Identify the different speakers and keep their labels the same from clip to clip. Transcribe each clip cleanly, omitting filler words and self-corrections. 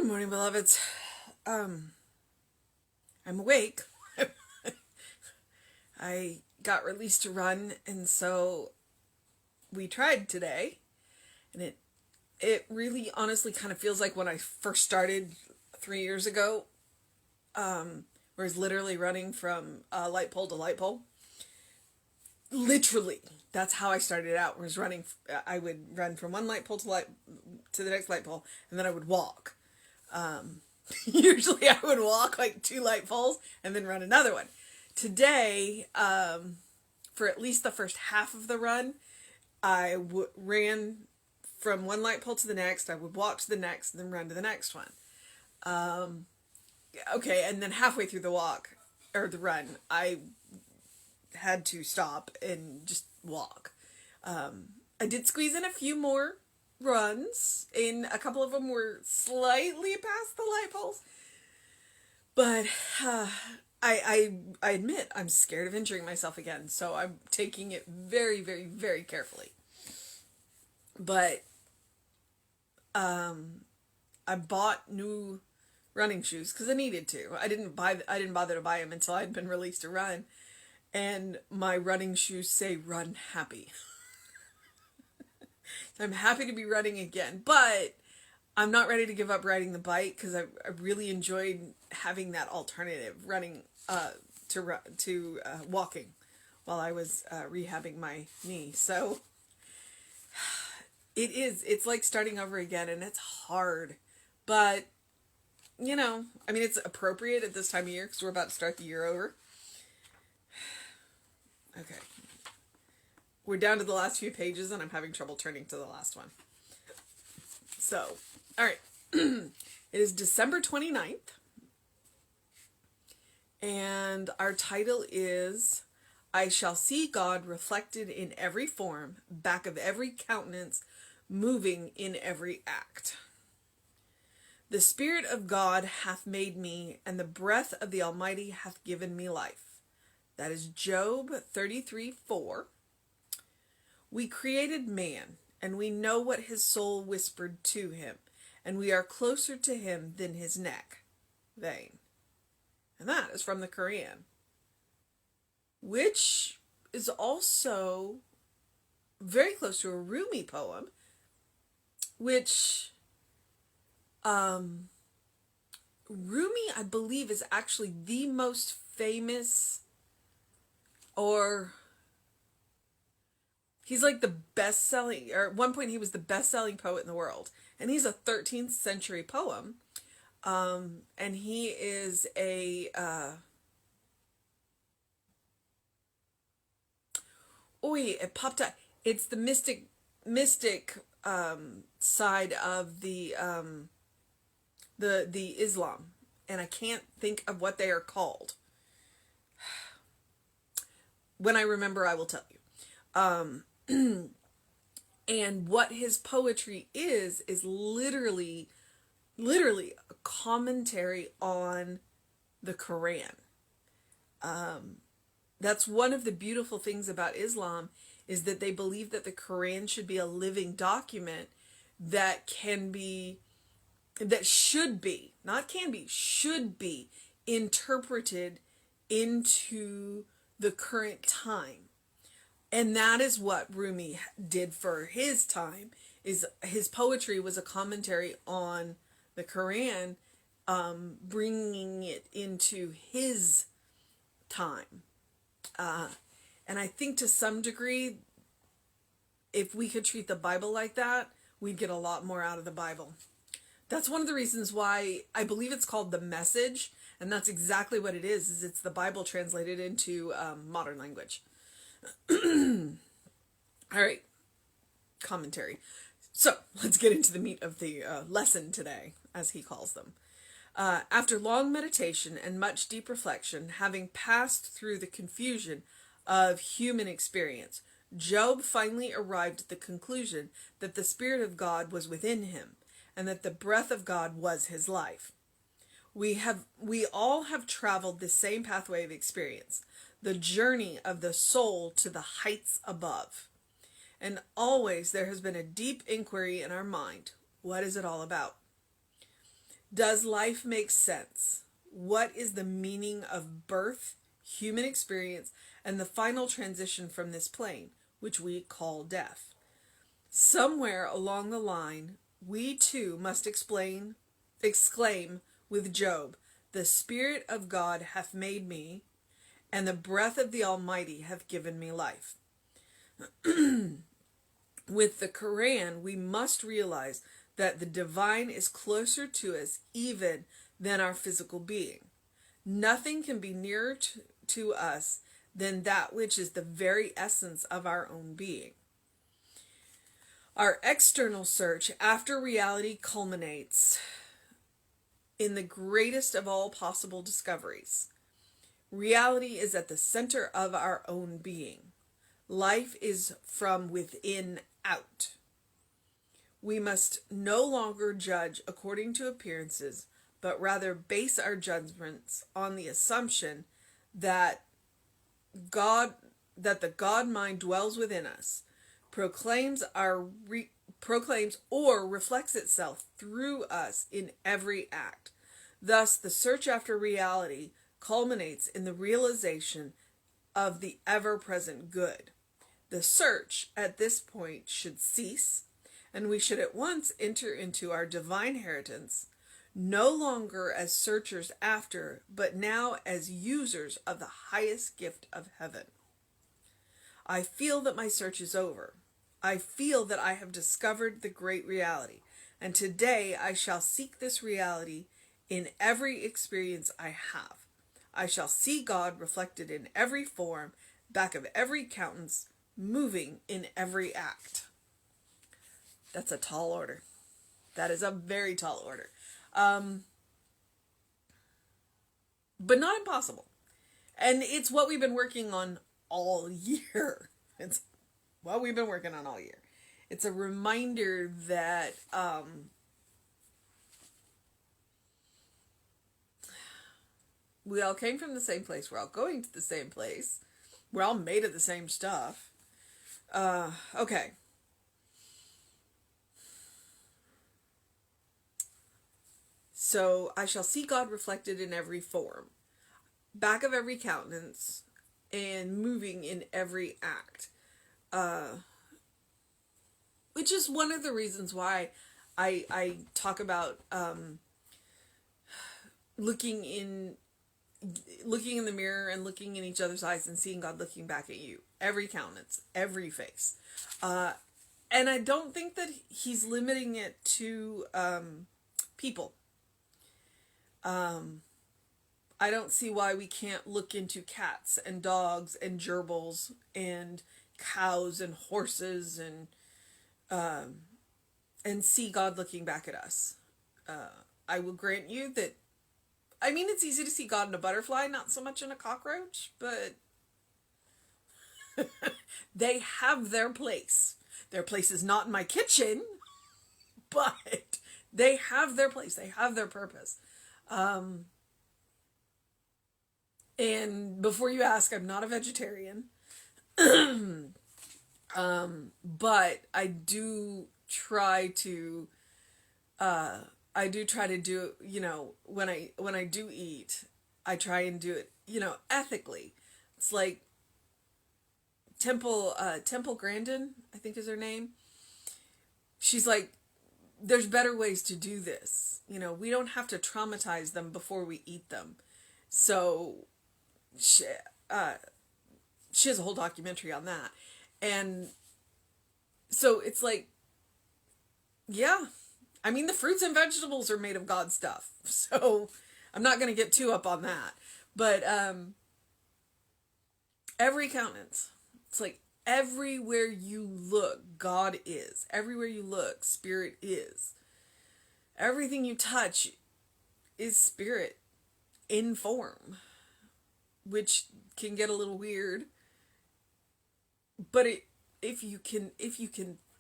Speaker 1: Good morning, beloveds. I'm awake. I got released to run, and so we tried today, and it really honestly kind of feels like when I first started 3 years ago, where I was literally running from light pole to light pole. Literally, that's how I started out. Was running. I would run from one light pole to the next light pole, and then I would walk. Usually I would walk like 2 light poles and then run another one. Today, for at least the first half of the run, I ran from one light pole to the next. I would walk to the next, and then run to the next one. Okay, and then halfway through the walk, or the run, I had to stop and just walk. I did squeeze in a few more runs, and a couple of them were slightly past the light poles. But I admit I'm scared of injuring myself again, so I'm taking it very, very, very carefully. But I bought new running shoes because I needed to. I didn't bother to buy them until I'd been released to run, and my running shoes say "Run Happy." I'm happy to be running again, but I'm not ready to give up riding the bike because I really enjoyed having that alternative, running to walking while I was rehabbing my knee. So it's like starting over again, and it's hard, but it's appropriate at this time of year because we're about to start the year over. Okay. We're down to the last few pages, and I'm having trouble turning to the last one. So, all right. It is December 29th, and our title is, I Shall See God Reflected in Every Form, Back of Every Countenance, Moving in Every Act. The Spirit of God hath made me, and the breath of the Almighty hath given me life. That is Job 33:4. We created man, and we know what his soul whispered to him, and we are closer to him than his neck vein. And that is from the Quran, which is also very close to a Rumi poem, which Rumi, I believe, is actually the most famous, or he's like the best-selling, or at one point he was the best-selling poet in the world. And he's a 13th century poem. And he is a, it popped up. It's the mystic side of the Islam. And I can't think of what they are called. When I remember, I will tell you. And what his poetry is literally a commentary on the Quran. That's one of the beautiful things about Islam, is that they believe that the Quran should be a living document that should be interpreted into the current time. And that is what Rumi did for his time. Is his poetry was a commentary on the Quran, bringing it into his time. And I think to some degree, if we could treat the Bible like that, we'd get a lot more out of the Bible. That's one of the reasons why I believe it's called The Message, and that's exactly what it is it's the Bible translated into modern language. All right, commentary. So let's get into the meat of the lesson today, as he calls them. After long meditation and much deep reflection, having passed through the confusion of human experience, Job finally arrived at the conclusion that the Spirit of God was within him, and that the breath of God was his life. We all have traveled the same pathway of experience, the journey of the soul to the heights above. And always there has been a deep inquiry in our mind. What is it all about? Does life make sense? What is the meaning of birth, human experience, and the final transition from this plane, which we call death? Somewhere along the line, we too must exclaim with Job, "The Spirit of God hath made me, and the breath of the Almighty hath given me life." With the Quran, we must realize that the divine is closer to us even than our physical being. Nothing can be nearer to us than that which is the very essence of our own being. Our external search after reality culminates in the greatest of all possible discoveries. Reality is at the center of our own being. Life is from within out. We must no longer judge according to appearances, but rather base our judgments on the assumption that the God mind dwells within us, proclaims or reflects itself through us in every act. Thus, the search after reality culminates in the realization of the ever-present good. The search at this point should cease, and we should at once enter into our divine inheritance, no longer as searchers after, but now as users of the highest gift of heaven. I feel that my search is over. I feel that I have discovered the great reality, and today I shall seek this reality in every experience I have. I shall see God reflected in every form, back of every countenance, moving in every act. That's a tall order. That is a very tall order. But not impossible. And it's what we've been working on all year. It's what we've been working on all year. It's a reminder that we all came from the same place. We're all going to the same place. We're all made of the same stuff. Okay. So I shall see God reflected in every form, back of every countenance, and moving in every act. Which is one of the reasons why I talk about looking in the mirror and looking in each other's eyes and seeing God looking back at you. Every countenance, every face. And I don't think that he's limiting it to people. I don't see why we can't look into cats and dogs and gerbils and cows and horses and see God looking back at us. I will grant you that, I mean, it's easy to see God in a butterfly, not so much in a cockroach, but they have their place. Their place is not in my kitchen, but they have their place. They have their purpose. And before you ask, I'm not a vegetarian. But I do try to do, you know, when I do eat, I try and do it, you know, ethically. It's like Temple Grandin, I think is her name. She's like, there's better ways to do this. You know, we don't have to traumatize them before we eat them. So she has a whole documentary on that. And so it's like, yeah, I mean, the fruits and vegetables are made of God stuff. So I'm not going to get too up on that. But every countenance, it's like everywhere you look, God is. Everywhere you look, Spirit is. Everything you touch is Spirit in form, which can get a little weird. But if you can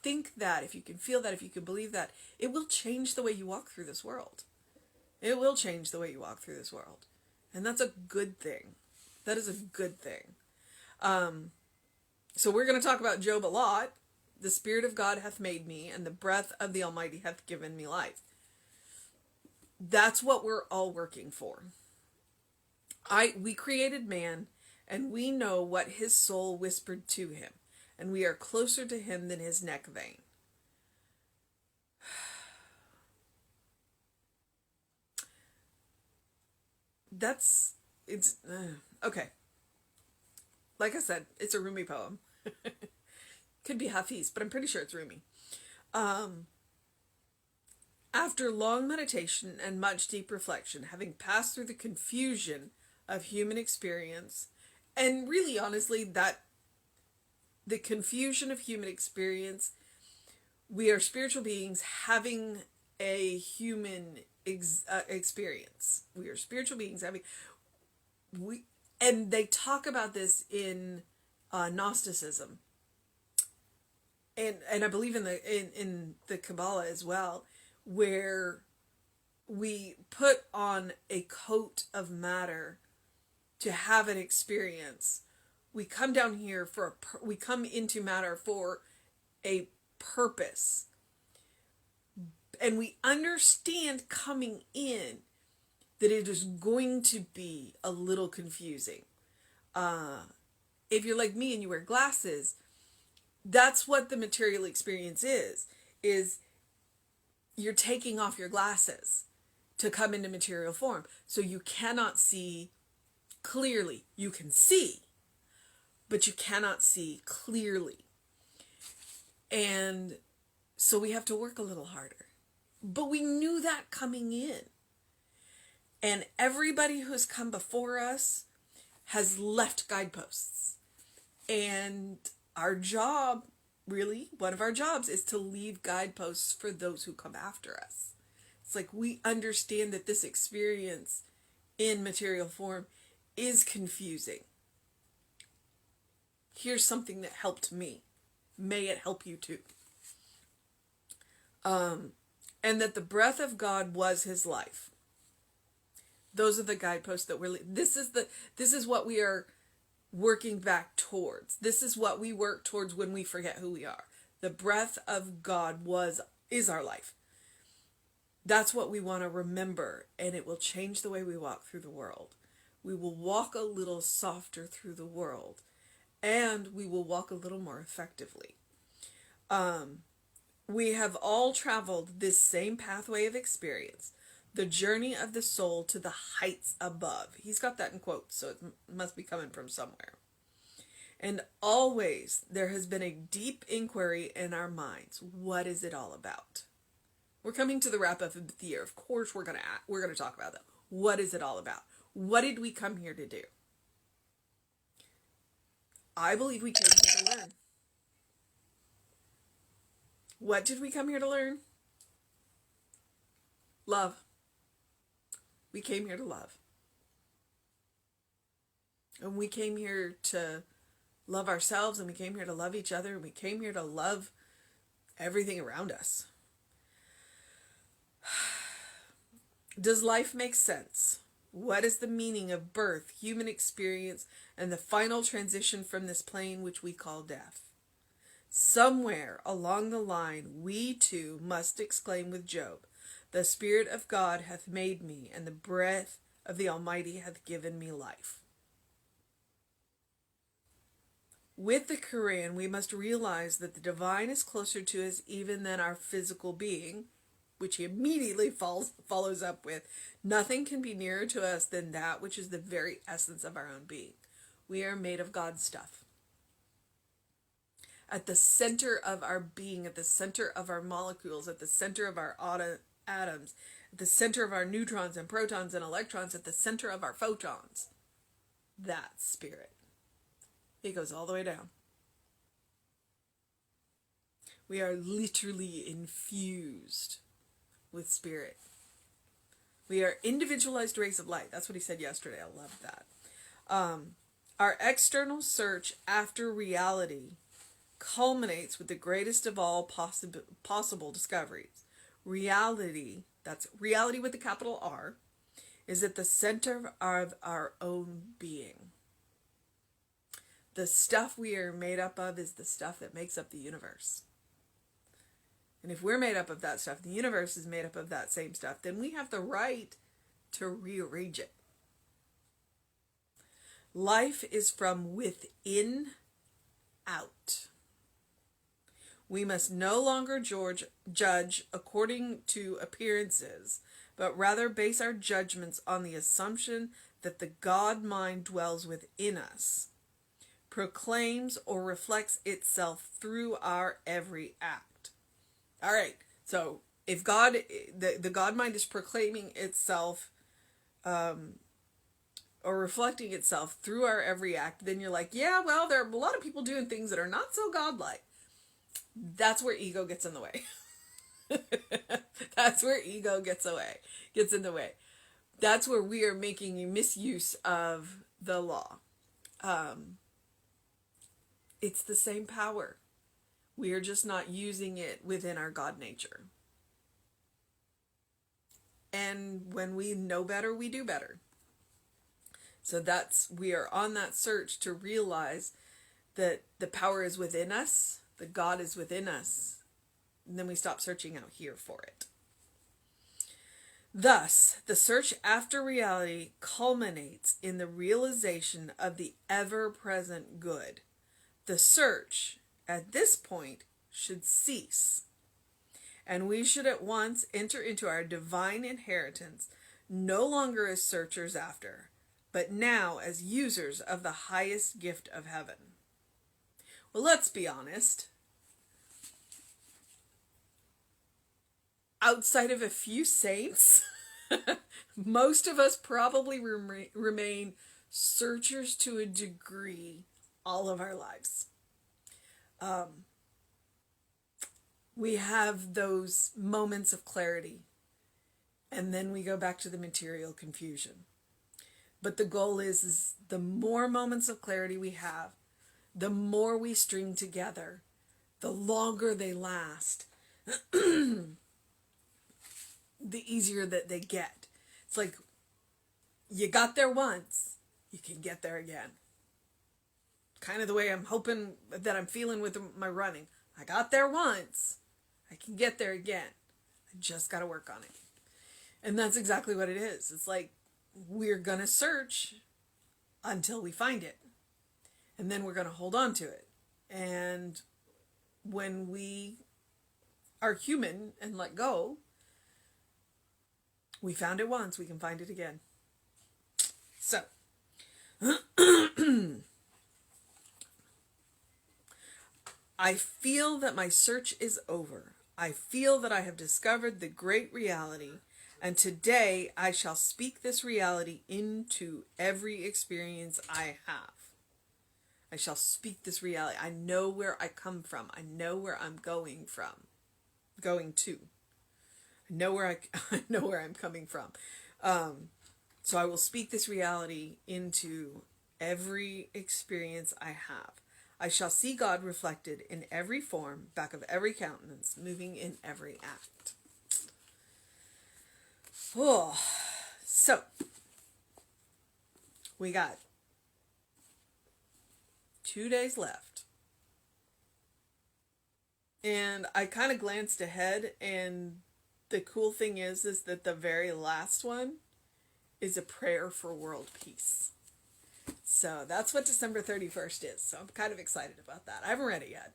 Speaker 1: think that, if you can feel that, if you can believe that, it will change the way you walk through this world. It will change the way you walk through this world. And that's a good thing. That is a good thing. So we're going to talk about Job a lot. The Spirit of God hath made me, and the breath of the Almighty hath given me life. That's what we're all working for. We created man, and we know what his soul whispered to him, and we are closer to him than his neck vein. It's okay. Like I said, it's a Rumi poem. Could be Hafiz, but I'm pretty sure it's Rumi. After long meditation and much deep reflection, having passed through the confusion of human experience, and really honestly, that the confusion of human experience, we are spiritual beings having a human experience. We are spiritual beings having and they talk about this in Gnosticism, and I believe in the Kabbalah as well, where we put on a coat of matter to have an experience. We come down here we come into matter for a purpose, and we understand coming in that it is going to be a little confusing. If you're like me and you wear glasses, that's what the material experience is you're taking off your glasses to come into material form. So you cannot see clearly. You can see, but you cannot see clearly. And so we have to work a little harder. But we knew that coming in. And everybody who's come before us has left guideposts. And our job, really, one of our jobs is to leave guideposts for those who come after us. It's like we understand that this experience in material form is confusing. Here's something that helped me. May it help you too. And that the breath of God was his life. Those are the guideposts that this is what we are working back towards. This is what we work towards when we forget who we are. The breath of God is our life. That's what we want to remember, and it will change the way we walk through the world. We will walk a little softer through the world, and we will walk a little more effectively. We have all traveled this same pathway of experience, the journey of the soul to the heights above. He's got that in quotes, so it must be coming from somewhere. And always there has been a deep inquiry in our minds. What is it all about? We're coming to the wrap up of the year. Of course we're gonna talk about that. What is it all about? What did we come here to do? I believe we came here to learn. What did we come here to learn? Love. We came here to love. And we came here to love ourselves, and we came here to love each other, and we came here to love everything around us. Does life make sense? What is the meaning of birth, human experience, and the final transition from this plane which we call death? Somewhere along the line, we too must exclaim with Job, "The Spirit of God hath made me, and the breath of the Almighty hath given me life." With the Quran, we must realize that the divine is closer to us even than our physical being, which he immediately follows up with, "Nothing can be nearer to us than that which is the very essence of our own being." We are made of God's stuff. At the center of our being, at the center of our molecules, at the center of our atoms, at the center of our neutrons and protons and electrons, at the center of our photons, that's spirit. It goes all the way down. We are literally infused with spirit. We are individualized rays of light. That's what he said yesterday. I love that. Our external search after reality culminates with the greatest of all possible discoveries. Reality, that's reality with a capital R, is at the center of our own being. The stuff we are made up of is the stuff that makes up the universe. and if we're made up of that stuff, the universe is made up of that same stuff, then we have the right to rearrange it. Life is from within out. We must no longer judge according to appearances, but rather base our judgments on the assumption that the God mind dwells within us, proclaims or reflects itself through our every act. All right, so if God, the God mind is proclaiming itself or reflecting itself through our every act, then you're like, yeah, well, there are a lot of people doing things that are not so godlike. That's where ego gets in the way. That's where ego gets in the way. That's where we are making a misuse of the law. It's the same power. We are just not using it within our God nature. And when we know better, we do better. So we are on that search to realize that the power is within us, the God is within us, and then we stop searching out here for it. Thus, the search after reality culminates in the realization of the ever-present good. The search, at this point, should cease, and we should at once enter into our divine inheritance, no longer as searchers after, but now as users of the highest gift of heaven. Well, let's be honest. Outside of a few saints, most of us probably remain searchers to a degree all of our lives. We have those moments of clarity, and then we go back to the material confusion. But the goal is the more moments of clarity we have, the more we string together, the longer they last, the easier that they get. It's like, you got there once, you can get there again. Kind of the way I'm hoping that I'm feeling with my running. I got there once, I can get there again. I just got to work on it. And that's exactly what it is. It's like, we're going to search until we find it. And then we're going to hold on to it. And when we are human and let go, we found it once, we can find it again. So, I feel that my search is over. I feel that I have discovered the great reality, and today I shall speak this reality into every experience I have. I shall speak this reality. I know where I come from. I know where I'm going to. I know where I'm coming from. So I will speak this reality into every experience I have. I shall see God reflected in every form, back of every countenance, moving in every act. Oh, so we got 2 days left. And I kind of glanced ahead, and the cool thing is that the very last one is a prayer for world peace. So that's what December 31st is. So I'm kind of excited about that. I haven't read it yet.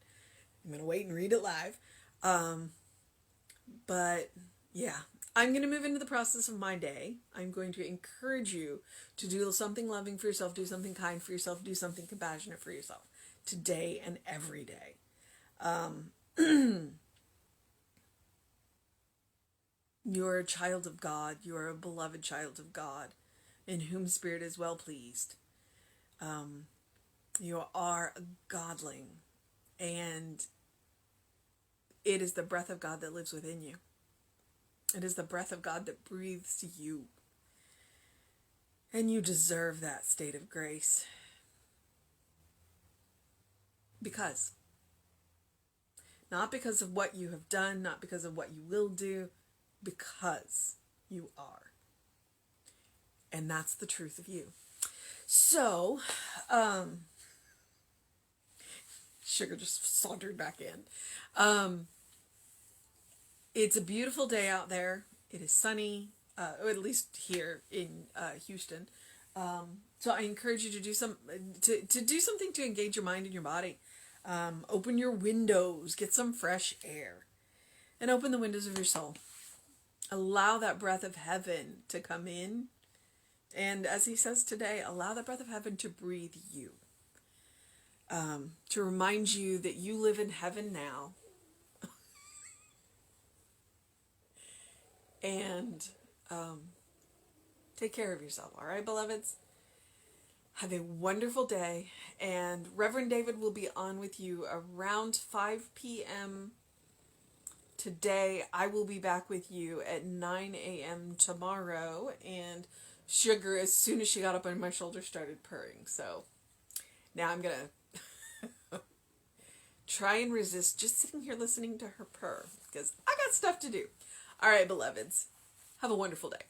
Speaker 1: I'm going to wait and read it live. But yeah, I'm going to move into the process of my day. I'm going to encourage you to do something loving for yourself, do something kind for yourself, do something compassionate for yourself today and every day. You're a child of God. You're a beloved child of God, in whom Spirit is well pleased. You are a godling, and it is the breath of God that lives within you. It is the breath of God that breathes you. And you deserve that state of grace. Because. Not because of what you have done, not because of what you will do, because you are. And that's the truth of you. So, Sugar just sauntered back in. It's a beautiful day out there. It is sunny, or at least here in Houston. So I encourage you to do to do something to engage your mind and your body. Open your windows, get some fresh air, and open the windows of your soul. Allow that breath of heaven to come in. And as he says today, allow that breath of heaven to breathe you. To remind you that you live in heaven now. And take care of yourself. All right, beloveds? Have a wonderful day. And Reverend David will be on with you around 5 p.m. today. I will be back with you at 9 a.m. tomorrow. And Sugar, as soon as she got up on my shoulder, started purring. So now I'm going to try and resist just sitting here listening to her purr, because I got stuff to do. All right, beloveds. Have a wonderful day.